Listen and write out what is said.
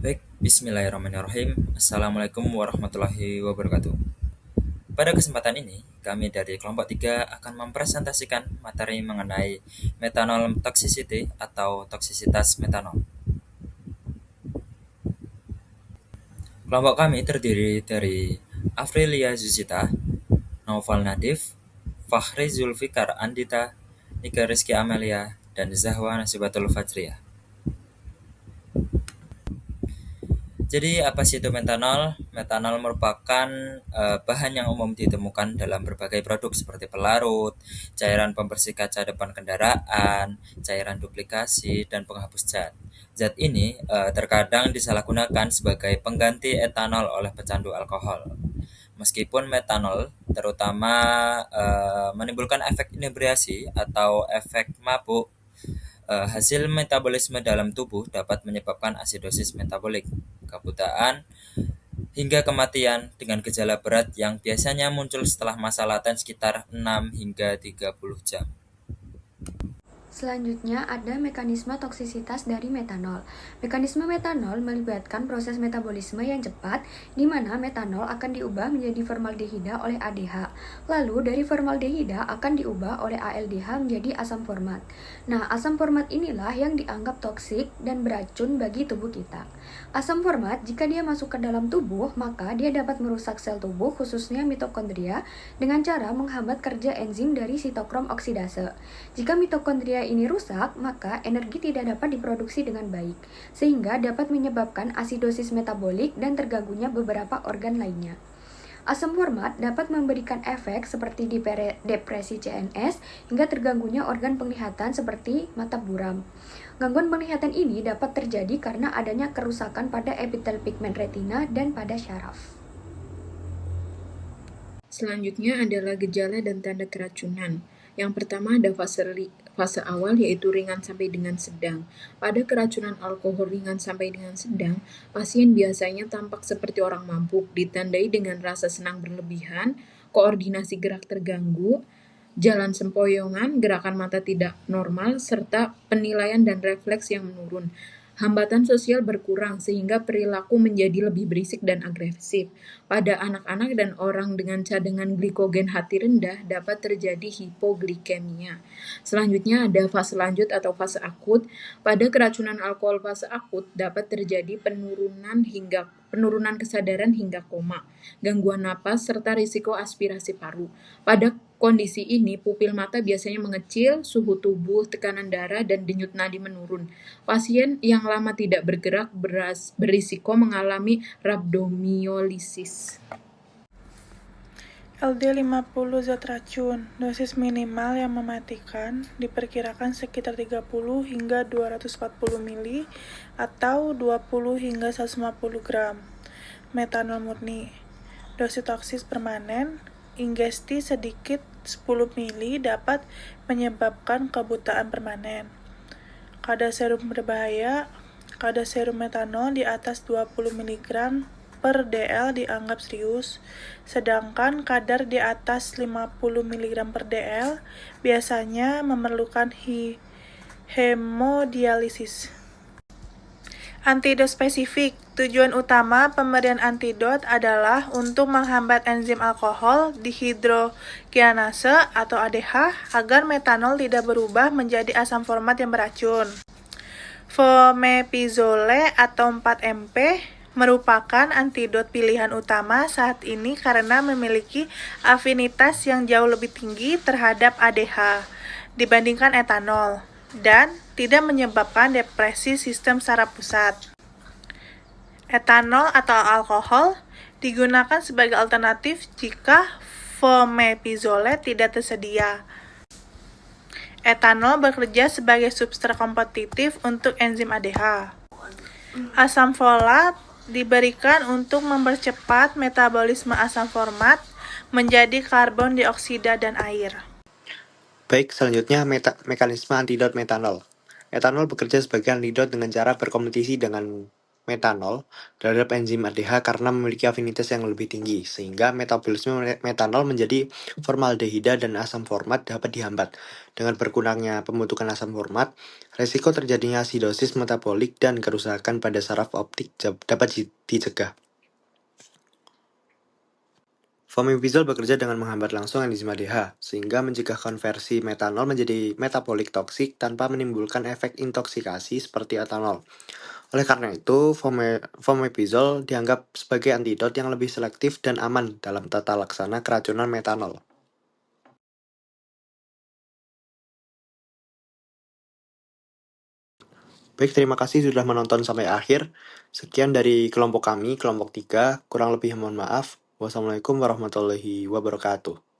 Baik, bismillahirrahmanirrahim. Assalamualaikum warahmatullahi wabarakatuh. Pada kesempatan ini, kami dari kelompok 3 akan mempresentasikan materi mengenai methanol toxicity atau toksisitas metanol. Kelompok kami terdiri dari Afrilia Zuzita, Naufal Nadif, Fahri Zulfikar Andita, Nika Rizky Amelia, dan Zahwa Nasibatul Fajriyah. Jadi apa sih itu metanol? Metanol merupakan bahan yang umum ditemukan dalam berbagai produk seperti pelarut, cairan pembersih kaca depan kendaraan, cairan duplikasi, dan penghapus cat. Zat ini terkadang disalahgunakan sebagai pengganti etanol oleh pecandu alkohol. Meskipun metanol terutama menimbulkan efek inebriasi atau efek mabuk, hasil metabolisme dalam tubuh dapat menyebabkan asidosis metabolik, kebutaan, hingga kematian dengan gejala berat yang biasanya muncul setelah masa laten sekitar 6 hingga 30 jam. Selanjutnya ada mekanisme toksisitas dari metanol. Mekanisme metanol melibatkan proses metabolisme yang cepat, di mana metanol akan diubah menjadi formaldehida oleh ADH. Lalu dari formaldehida akan diubah oleh ALDH menjadi asam format. Nah, asam format inilah yang dianggap toksik dan beracun bagi tubuh kita. Asam format, jika dia masuk ke dalam tubuh, maka dia dapat merusak sel tubuh, khususnya mitokondria, dengan cara menghambat kerja enzim dari sitokrom oksidase. Jika mitokondria ini rusak, maka energi tidak dapat diproduksi dengan baik, sehingga dapat menyebabkan asidosis metabolik dan terganggunya beberapa organ lainnya. Asam format dapat memberikan efek seperti depresi CNS hingga terganggunya organ penglihatan seperti mata buram. Gangguan penglihatan ini dapat terjadi karena adanya kerusakan pada epitel pigmen retina dan pada syaraf. Selanjutnya adalah gejala dan tanda keracunan. Yang pertama ada fase awal yaitu ringan sampai dengan sedang. Pada keracunan alkohol ringan sampai dengan sedang, pasien biasanya tampak seperti orang mabuk, ditandai dengan rasa senang berlebihan, koordinasi gerak terganggu, jalan sempoyongan, gerakan mata tidak normal, serta penilaian dan refleks yang menurun. Hambatan sosial berkurang sehingga perilaku menjadi lebih berisik dan agresif. Pada anak-anak dan orang dengan cadangan glikogen hati rendah dapat terjadi hipoglikemia. Selanjutnya ada fase lanjut atau fase akut. Pada keracunan alkohol fase akut dapat terjadi penurunan kesadaran hingga koma, gangguan napas, serta risiko aspirasi paru. Pada kondisi ini, pupil mata biasanya mengecil, suhu tubuh, tekanan darah, dan denyut nadi menurun. Pasien yang lama tidak bergerak berisiko mengalami rhabdomyolysis. LD50 zat racun, dosis minimal yang mematikan diperkirakan sekitar 30 hingga 240 mili atau 20 hingga 150 gram. Metanol murni, dosis toksis permanen, ingesti sedikit 10 mili dapat menyebabkan kebutaan permanen. Kadar serum berbahaya, kadar serum metanol di atas 20 mg per dl dianggap serius, sedangkan kadar di atas 50 mg per dl biasanya memerlukan hemodialisis. Antidot spesifik. Tujuan utama pemberian antidot adalah untuk menghambat enzim alkohol dihidrogenase atau ADH agar metanol tidak berubah menjadi asam format yang beracun. Fomepizole atau 4-MP merupakan antidot pilihan utama saat ini karena memiliki afinitas yang jauh lebih tinggi terhadap ADH dibandingkan etanol dan tidak menyebabkan depresi sistem saraf pusat. Etanol atau alkohol digunakan sebagai alternatif jika fomepizole tidak tersedia. Etanol bekerja sebagai substrat kompetitif untuk enzim ADH. Asam folat diberikan untuk mempercepat metabolisme asam format menjadi karbon dioksida dan air. Baik, selanjutnya mekanisme antidot metanol. Etanol bekerja sebagai antidot dengan cara berkompetisi dengan metanol terhadap enzim ADH karena memiliki afinitas yang lebih tinggi, sehingga metabolisme metanol menjadi formaldehida dan asam format dapat dihambat. Dengan berkurangnya pembentukan asam format, resiko terjadinya asidosis metabolik dan kerusakan pada saraf optik dapat dicegah. Fomepizol bekerja dengan menghambat langsung enzim ADH, sehingga mencegah konversi metanol menjadi metabolik toksik tanpa menimbulkan efek intoksikasi seperti etanol. Oleh karena itu, fomepizol dianggap sebagai antidot yang lebih selektif dan aman dalam tata laksana keracunan metanol. Baik, terima kasih sudah menonton sampai akhir. Sekian dari kelompok kami, kelompok 3. Kurang lebih mohon maaf. Wassalamualaikum warahmatullahi wabarakatuh.